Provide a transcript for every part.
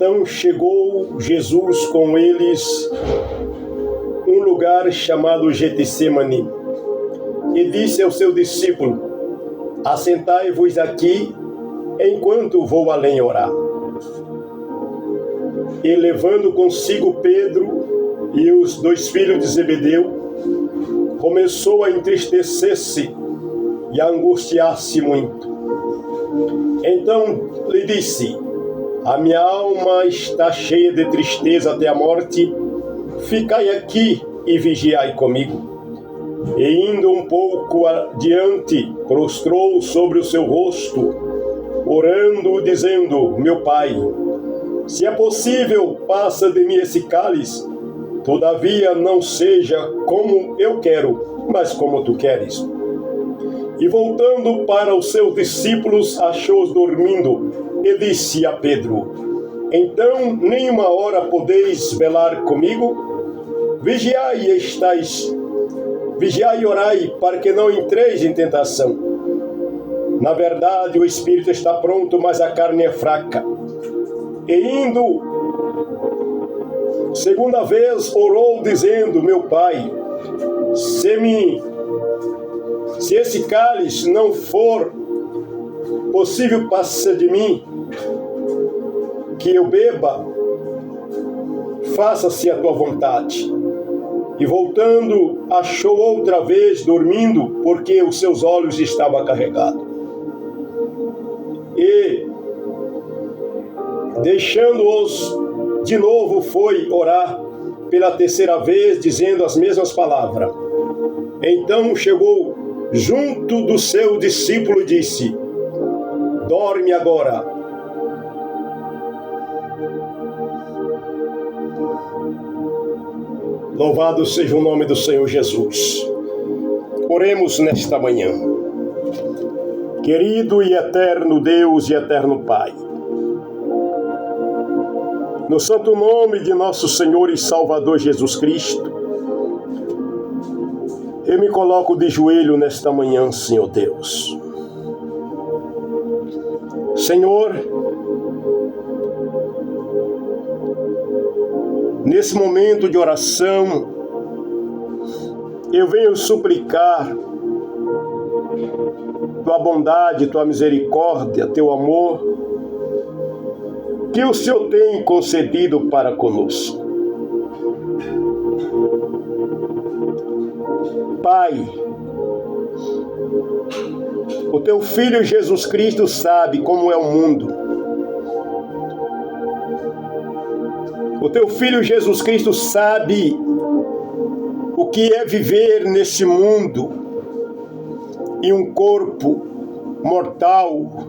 Então chegou Jesus com eles um lugar chamado Getsemane e disse ao seu discípulo: assentai-vos aqui enquanto vou além orar. E levando consigo Pedro e os 2 filhos de Zebedeu, começou a entristecer-se e a angustiar-se muito. Então lhe disse: a minha alma está cheia de tristeza até a morte, ficai aqui e vigiai comigo. E indo um pouco adiante, prostrou sobre o seu rosto, orando, dizendo: meu Pai, se é possível, passa de mim esse cálice, todavia não seja como eu quero, mas como tu queres. E voltando para os seus discípulos, achou-os dormindo, e disse a Pedro: então nem uma hora podeis velar comigo? Vigiai e orai, para que não entreis em tentação. Na verdade, o espírito está pronto, mas a carne é fraca. E indo, segunda vez, orou, dizendo: meu Pai, se esse cálice não for possível passar de mim, que eu beba, faça-se a tua vontade. E voltando, achou outra vez dormindo, porque os seus olhos estavam carregados. E, deixando-os de novo, foi orar pela terceira vez, dizendo as mesmas palavras. Então chegou junto do seu discípulo e disse: dorme agora. Louvado seja o nome do Senhor Jesus. Oremos nesta manhã. Querido e eterno Deus e eterno Pai, no santo nome de nosso Senhor e Salvador Jesus Cristo, eu me coloco de joelho nesta manhã, Senhor Deus. Senhor, nesse momento de oração, eu venho suplicar tua bondade, tua misericórdia, teu amor, que o Senhor tem concedido para conosco. Pai, o teu Filho Jesus Cristo sabe como é o mundo. O teu Filho Jesus Cristo sabe o que é viver nesse mundo e um corpo mortal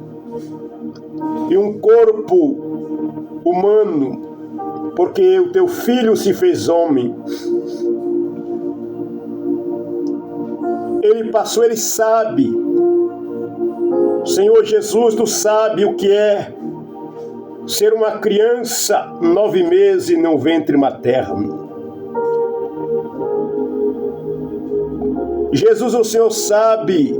e um corpo humano, porque o teu Filho se fez homem. Ele passou, ele sabe. Senhor Jesus, tu sabe o que é ser uma criança 9 meses no ventre materno. Jesus, o Senhor sabe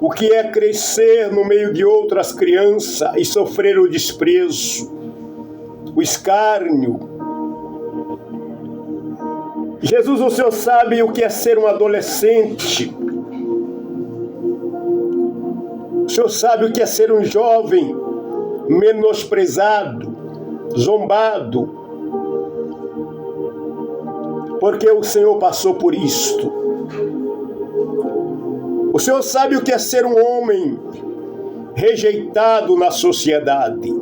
o que é crescer no meio de outras crianças e sofrer o desprezo, o escárnio. Jesus, o Senhor sabe o que é ser um adolescente. O Senhor sabe o que é ser um jovem menosprezado, zombado, porque o Senhor passou por isto. O Senhor sabe o que é ser um homem rejeitado na sociedade,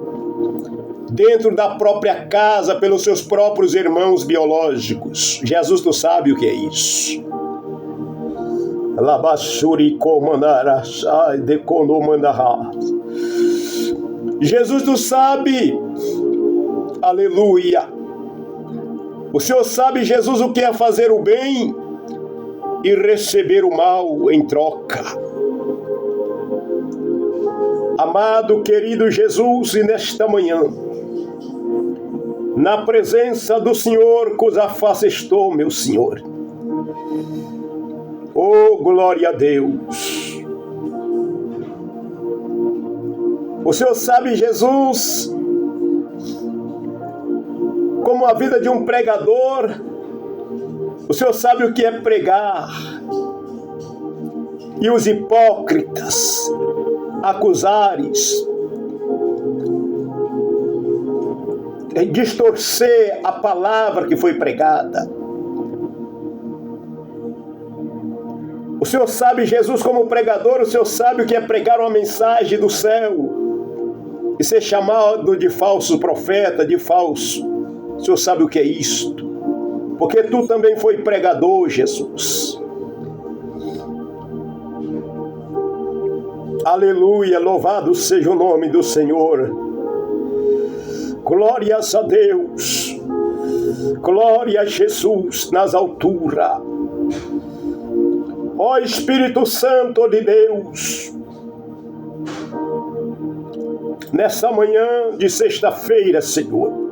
dentro da própria casa, pelos seus próprios irmãos biológicos. Jesus, tu sabe o que é isso. Jesus, tu sabe, aleluia. O Senhor sabe, Jesus, o que é fazer o bem e receber o mal em troca. Amado, querido Jesus, e nesta manhã, na presença do Senhor, cuja face estou, meu Senhor. Oh, glória a Deus. O Senhor sabe, Jesus, como a vida de um pregador. O Senhor sabe o que é pregar. E os hipócritas, acusares, distorcer a palavra que foi pregada. O Senhor sabe, Jesus como pregador, o Senhor sabe o que é pregar uma mensagem do céu e ser chamado de falso profeta, de falso. O Senhor sabe o que é isto, porque tu também foi pregador, Jesus. Aleluia, louvado seja o nome do Senhor. Glórias a Deus, glória a Jesus nas alturas. Ó Espírito Santo de Deus, nessa manhã de sexta-feira, Senhor,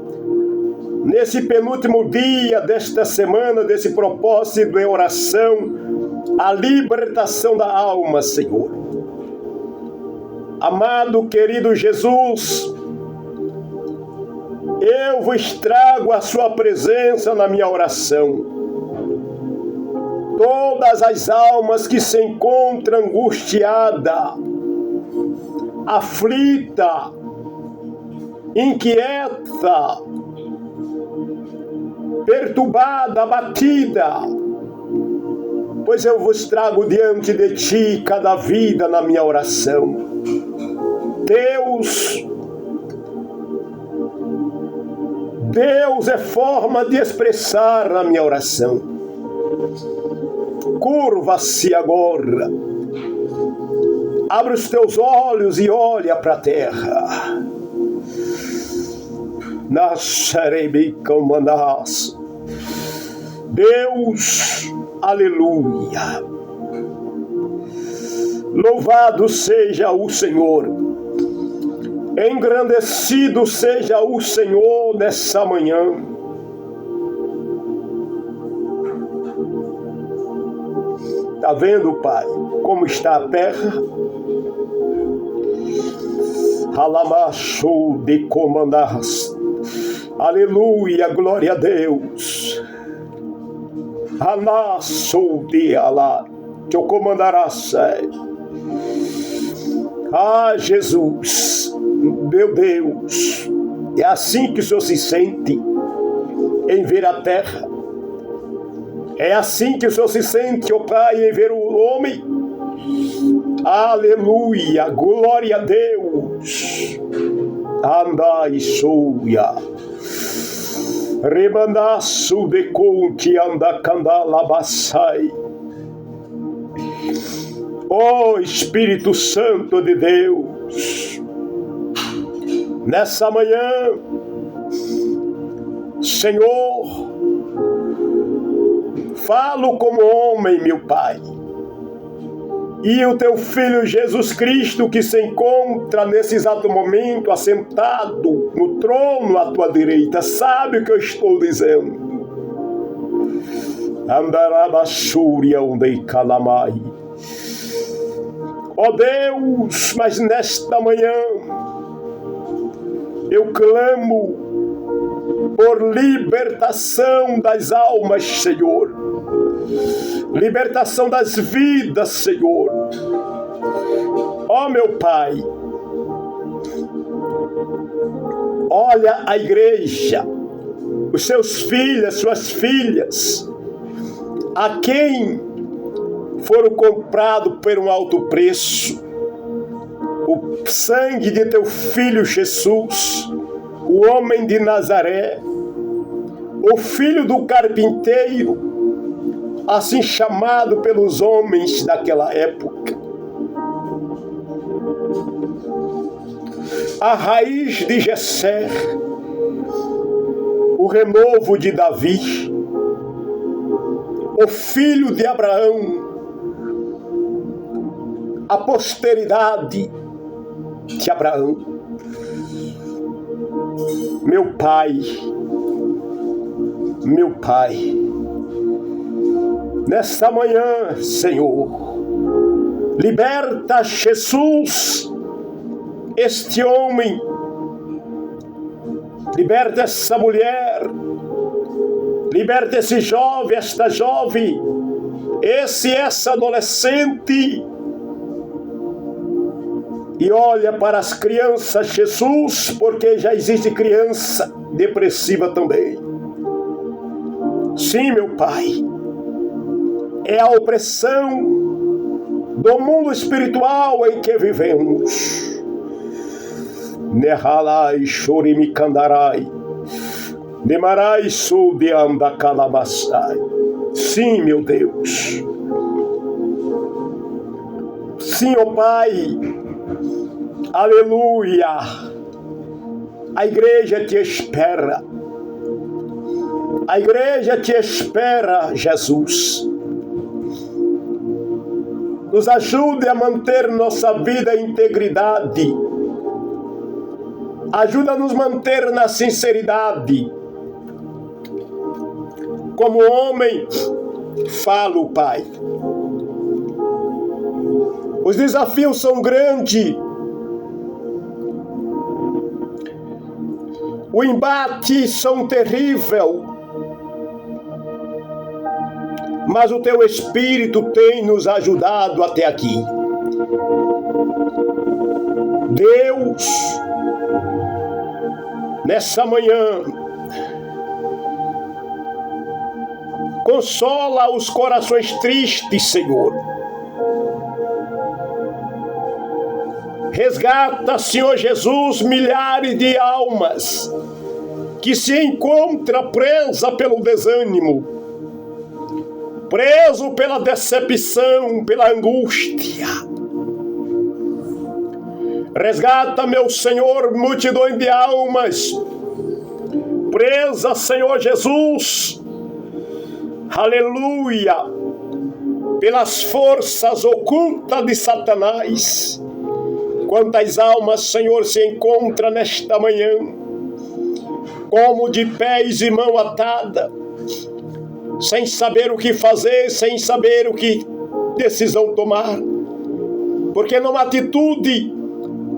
nesse penúltimo dia desta semana, desse propósito de oração, a libertação da alma, Senhor. Amado, querido Jesus, eu vos trago a sua presença na minha oração. Todas as almas que se encontram angustiada, aflita, inquieta, perturbada, abatida, pois eu vos trago diante de ti cada vida na minha oração. Deus é forma de expressar a minha oração. Curva-se agora. Abre os teus olhos e olha para a terra. Nascerebicamanás. Deus, aleluia. Louvado seja o Senhor. Engrandecido seja o Senhor nessa manhã. Está vendo, Pai, como está a terra? Halamacho de comandas. Aleluia, glória a Deus. Anasso de Alá, que eu comandarás. Ah, Jesus, meu Deus, é assim que o Senhor se sente em ver a terra. É assim que o Senhor se sente, ó Pai, em ver o homem. Aleluia, glória a Deus. Andai soia. Rebandaço de conte anda candalabaçai. Ó Espírito Santo de Deus, nessa manhã, Senhor, falo como homem, meu Pai, e o teu Filho Jesus Cristo que se encontra nesse exato momento assentado no trono à tua direita, sabe o que eu estou dizendo. Andarabachúria onde calamai. Ó Deus, mas nesta manhã eu clamo por libertação das almas, Senhor. Libertação das vidas, Senhor. Ó meu Pai, olha a igreja, os seus filhos, suas filhas, a quem foram comprados por um alto preço. O sangue de teu Filho Jesus, o homem de Nazaré, o filho do carpinteiro, assim chamado pelos homens daquela época. A raiz de Jessé, o renovo de Davi, o filho de Abraão, a posteridade de Abraão. Meu Pai, nesta manhã, Senhor, liberta Jesus, este homem, liberta essa mulher, Liberta esse jovem, esta jovem, essa adolescente. E olha para as crianças, Jesus, porque já existe criança depressiva também. Sim, meu Pai, é a opressão do mundo espiritual em que vivemos. Nehalai chorimikandarai, nemarai sudianda calabasai. Sim, meu Deus. Sim, ó Pai. Aleluia. A igreja te espera. A igreja te espera, Jesus. Nos ajude a manter nossa vida em integridade. Ajuda a nos manter na sinceridade. Como homem, falo, Pai. Os desafios são grandes. O embate são terrível. Mas o teu Espírito tem nos ajudado até aqui. Deus, nessa manhã, consola os corações tristes, Senhor. Resgata, Senhor Jesus, milhares de almas que se encontram presas pelo desânimo, preso pela decepção, pela angústia. Resgata, meu Senhor, multidões de almas presas, Senhor Jesus, aleluia, pelas forças ocultas de Satanás. Quantas almas, Senhor, se encontram nesta manhã, como de pés e mão atada, sem saber o que fazer, sem saber o que decisão tomar, porque numa atitude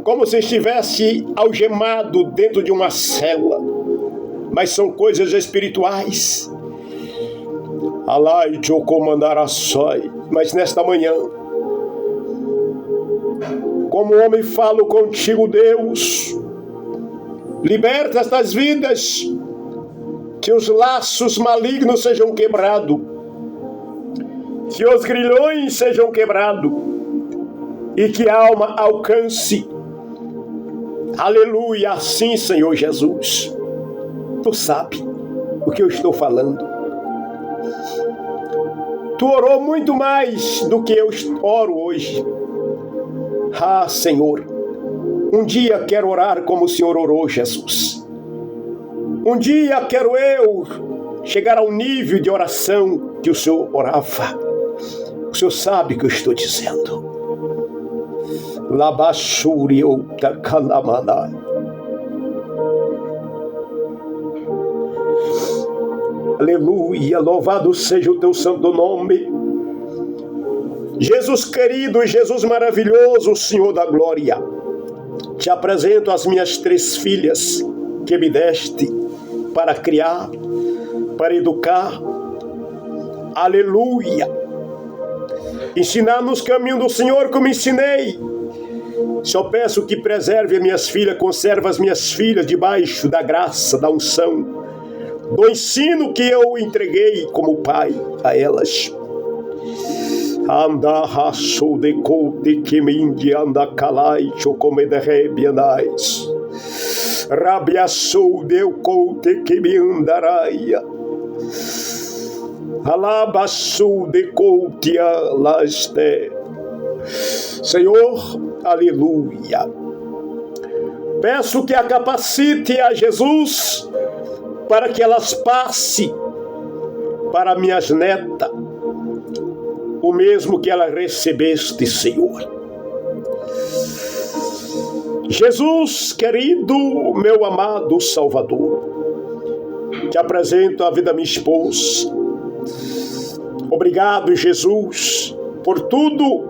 como se estivesse algemado dentro de uma cela, mas são coisas espirituais. Alai te comandar sói, mas nesta manhã, como homem falo contigo, Deus, liberta estas vidas, que os laços malignos sejam quebrados, que os grilhões sejam quebrados, e que a alma alcance, aleluia, assim, Senhor Jesus. Tu sabe o que eu estou falando. Tu orou muito mais do que eu oro hoje. Ah, Senhor, um dia quero orar como o Senhor orou, Jesus. Um dia quero eu chegar ao nível de oração que o Senhor orava. O Senhor sabe o que eu estou dizendo. Labashuri outa kalamana. Aleluia, louvado seja o teu santo nome. Jesus querido, Jesus maravilhoso, Senhor da glória, te apresento as minhas 3 filhas que me deste para criar, para educar. Aleluia. Ensinar nos caminhos do Senhor como ensinei. Só peço que preserve as minhas filhas, conserve as minhas filhas debaixo da graça, da unção, do ensino que eu entreguei como pai a elas. Anda raso de cote que me indianda calai chocome de rebianais. Rabia sou de cote que me andaraia. Alabaçu de cote alaste. Senhor, aleluia. Peço que a capacite a Jesus para que elas passem para minhas netas o mesmo que ela recebeste, Senhor. Jesus, querido, meu amado Salvador, te apresento a vida da minha esposa. Obrigado, Jesus, por tudo,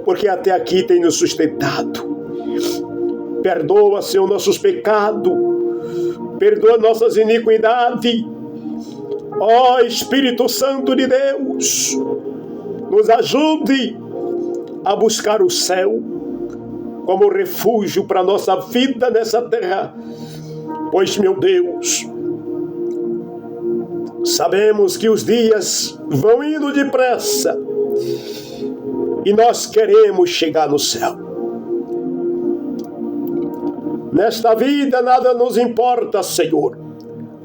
porque até aqui tem nos sustentado. Perdoa, Senhor, nossos pecados, perdoa nossas iniquidades. Ó Espírito Santo de Deus, nos ajude a buscar o céu como refúgio para a nossa vida nessa terra. Pois, meu Deus, sabemos que os dias vão indo depressa e nós queremos chegar no céu. Nesta vida nada nos importa, Senhor.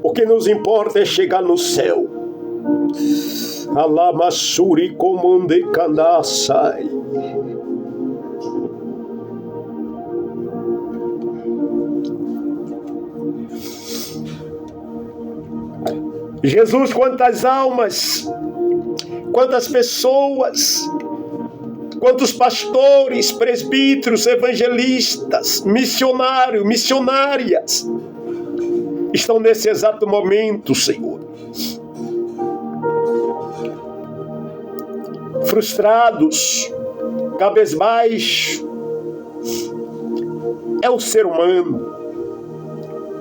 O que nos importa é chegar no céu. Alamassuri comande candaçai. Jesus, quantas almas, quantas pessoas, quantos pastores, presbíteros, evangelistas, missionários, missionárias estão nesse exato momento, Senhor, frustrados, cabisbaixos. É o ser humano,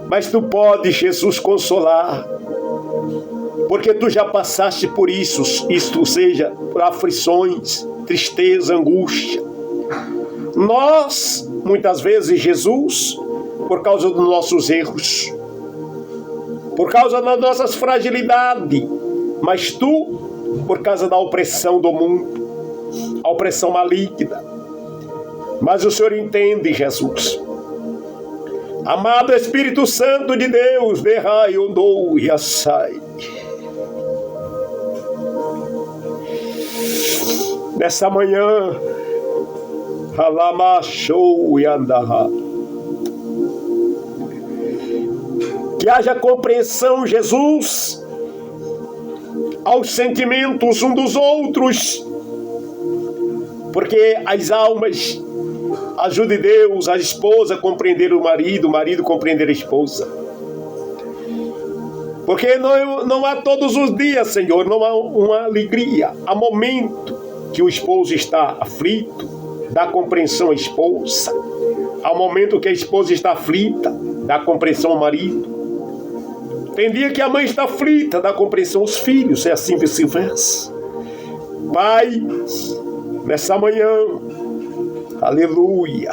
mas tu podes, Jesus, consolar, porque tu já passaste por isso, isto seja, por aflições, tristeza, angústia. Nós, muitas vezes, Jesus, por causa dos nossos erros, por causa das nossas fragilidades, mas tu, por causa da opressão do mundo, a opressão maligna. Mas o Senhor entende, Jesus. Amado Espírito Santo de Deus, derrai ondou e assai. Nessa manhã, Halamachou e Andará. Que haja compreensão, Jesus, aos sentimentos um dos outros, porque as almas, ajude Deus, a esposa a compreender o marido compreender a esposa. Porque não há todos os dias, Senhor, não há uma alegria. Há momento que o esposo está aflito, dá compreensão à esposa. Há momento que a esposa está aflita, dá compreensão ao marido. Tem dia que a mãe está aflita, dá compreensão aos filhos, é assim vice-versa. Pai, nessa manhã, aleluia,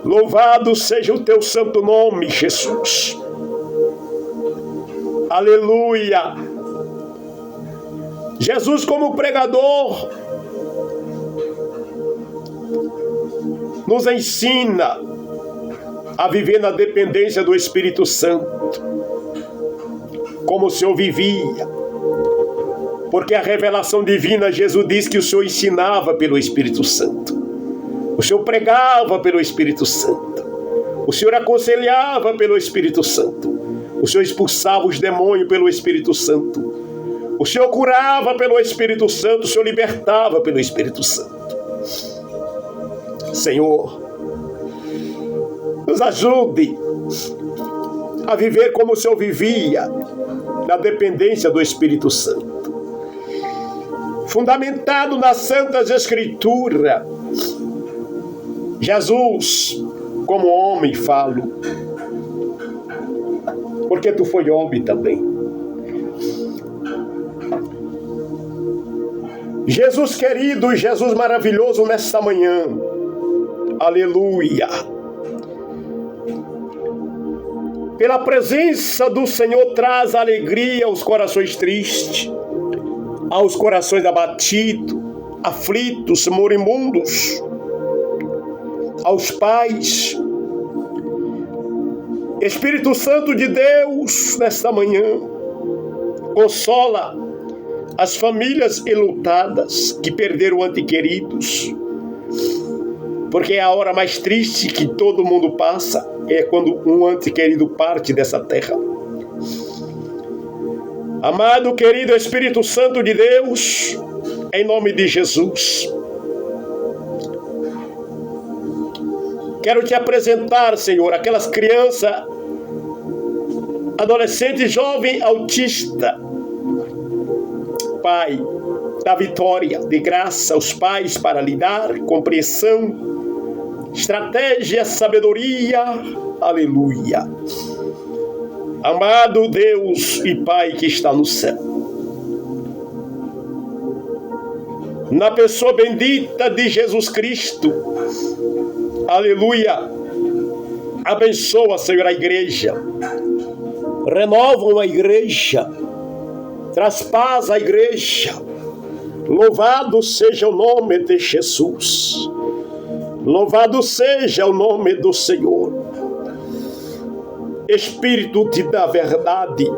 louvado seja o teu santo nome, Jesus. Aleluia. Jesus, como pregador, nos ensina a viver na dependência do Espírito Santo, como o Senhor vivia. Porque a revelação divina, Jesus diz que o Senhor ensinava pelo Espírito Santo. O Senhor pregava pelo Espírito Santo. O Senhor aconselhava pelo Espírito Santo. O Senhor expulsava os demônios pelo Espírito Santo. O Senhor curava pelo Espírito Santo. O Senhor libertava pelo Espírito Santo. Senhor, nos ajude a viver como o Senhor vivia, na dependência do Espírito Santo. Fundamentado nas Santas Escrituras, Jesus, como homem, falo, porque tu foi homem também. Jesus querido, Jesus maravilhoso nesta manhã, aleluia. Pela presença do Senhor traz alegria aos corações tristes, aos corações abatidos, aflitos, moribundos, aos pais. Espírito Santo de Deus, nesta manhã, consola as famílias enlutadas que perderam entes queridos, porque é a hora mais triste que todo mundo passa, é quando um ente querido parte dessa terra. Amado, querido Espírito Santo de Deus, em nome de Jesus, quero te apresentar, Senhor, aquelas crianças, adolescente, jovem, autista. Pai, dá vitória, de graça aos pais para lidar, compreensão, estratégia, sabedoria, aleluia. Amado Deus e Pai que está no céu, na pessoa bendita de Jesus Cristo, aleluia, abençoa, Senhor, a igreja, renova a igreja, traz paz à igreja. Louvado seja o nome de Jesus, louvado seja o nome do Senhor. Espírito da verdade,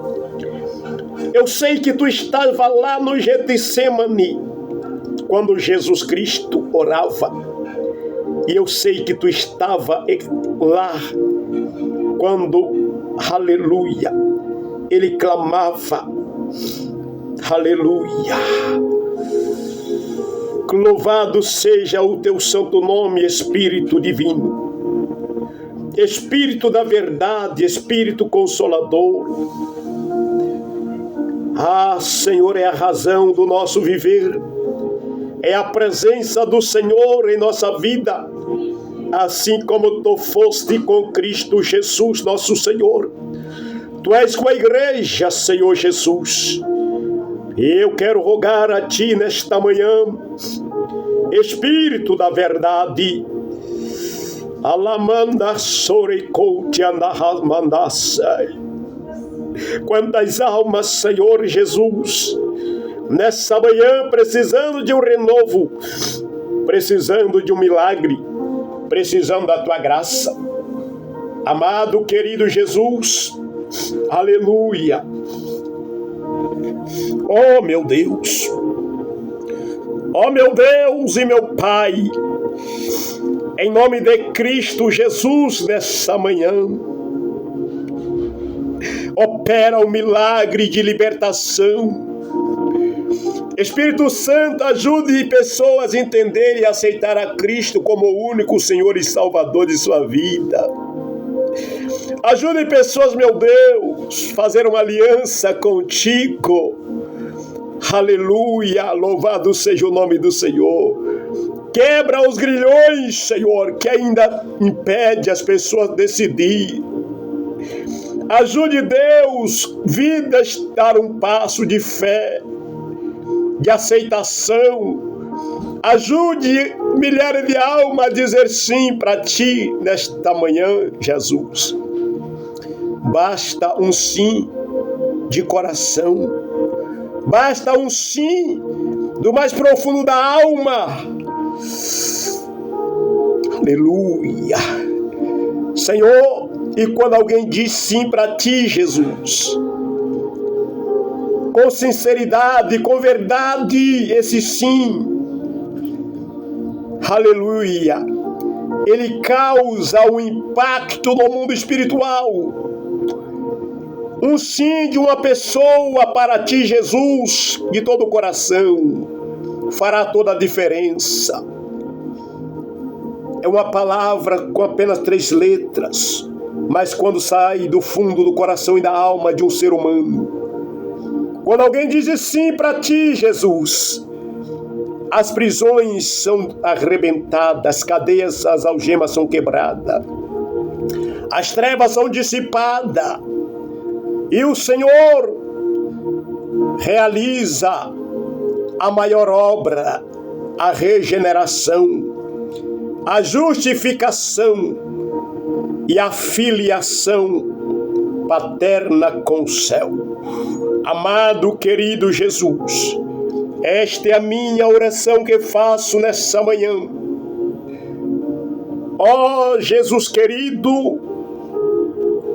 eu sei que tu estava lá no Getsemane, quando Jesus Cristo orava, e eu sei que tu estava lá, quando, aleluia, ele clamava, aleluia. Louvado seja o teu santo nome, Espírito divino, Espírito da verdade, Espírito consolador. Ah, Senhor, é a razão do nosso viver, é a presença do Senhor em nossa vida, assim como tu foste com Cristo Jesus, nosso Senhor. Tu és com a igreja, Senhor Jesus. Eu quero rogar a ti nesta manhã, Espírito da verdade, alamanda sorecote andahamandasai. Quantas almas, Senhor Jesus, nessa manhã precisando de um renovo, precisando de um milagre, precisando da tua graça. Amado, querido Jesus, aleluia. Oh, meu Deus, oh, meu Deus e meu Pai, em nome de Cristo Jesus, nessa manhã, opera o milagre de libertação. Espírito Santo, ajude pessoas a entenderem e aceitar a Cristo como o único Senhor e Salvador de sua vida. Ajude pessoas, meu Deus, a fazer uma aliança contigo. Aleluia, louvado seja o nome do Senhor. Quebra os grilhões, Senhor, que ainda impede as pessoas de decidir. Ajude, Deus, vidas a dar um passo de fé, de aceitação. Ajude milhares de almas a dizer sim para ti nesta manhã, Jesus. Basta um sim de coração. Basta um sim do mais profundo da alma. Aleluia. Senhor, e quando alguém diz sim para ti, Jesus, com sinceridade, com verdade, esse sim, aleluia, ele causa um impacto no mundo espiritual. Um sim de uma pessoa para ti, Jesus, de todo o coração, fará toda a diferença. É uma palavra com apenas 3 letras, mas quando sai do fundo do coração e da alma de um ser humano, quando alguém diz sim para ti, Jesus, as prisões são arrebentadas, as cadeias, as algemas são quebradas, as trevas são dissipadas, e o Senhor realiza a maior obra, a regeneração, a justificação e a filiação paterna com o céu. Amado, querido Jesus, esta é a minha oração que faço nessa manhã. Ó Jesus querido,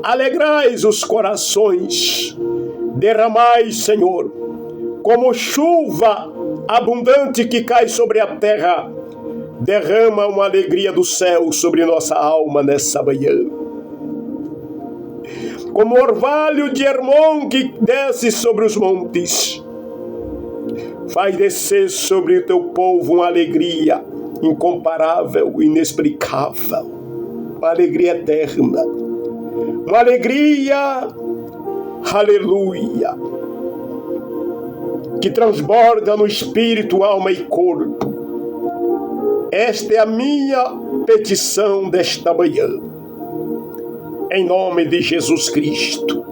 alegrais os corações, derramai, Senhor, como chuva abundante que cai sobre a terra, derrama uma alegria do céu sobre nossa alma nessa manhã. Como o orvalho de Hermon que desce sobre os montes, faz descer sobre o teu povo uma alegria incomparável, inexplicável, uma alegria eterna, uma alegria, aleluia, que transborda no espírito, alma e corpo. Esta é a minha petição desta manhã, em nome de Jesus Cristo.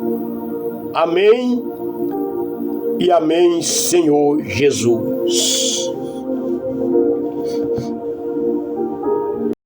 Amém e amém, Senhor Jesus.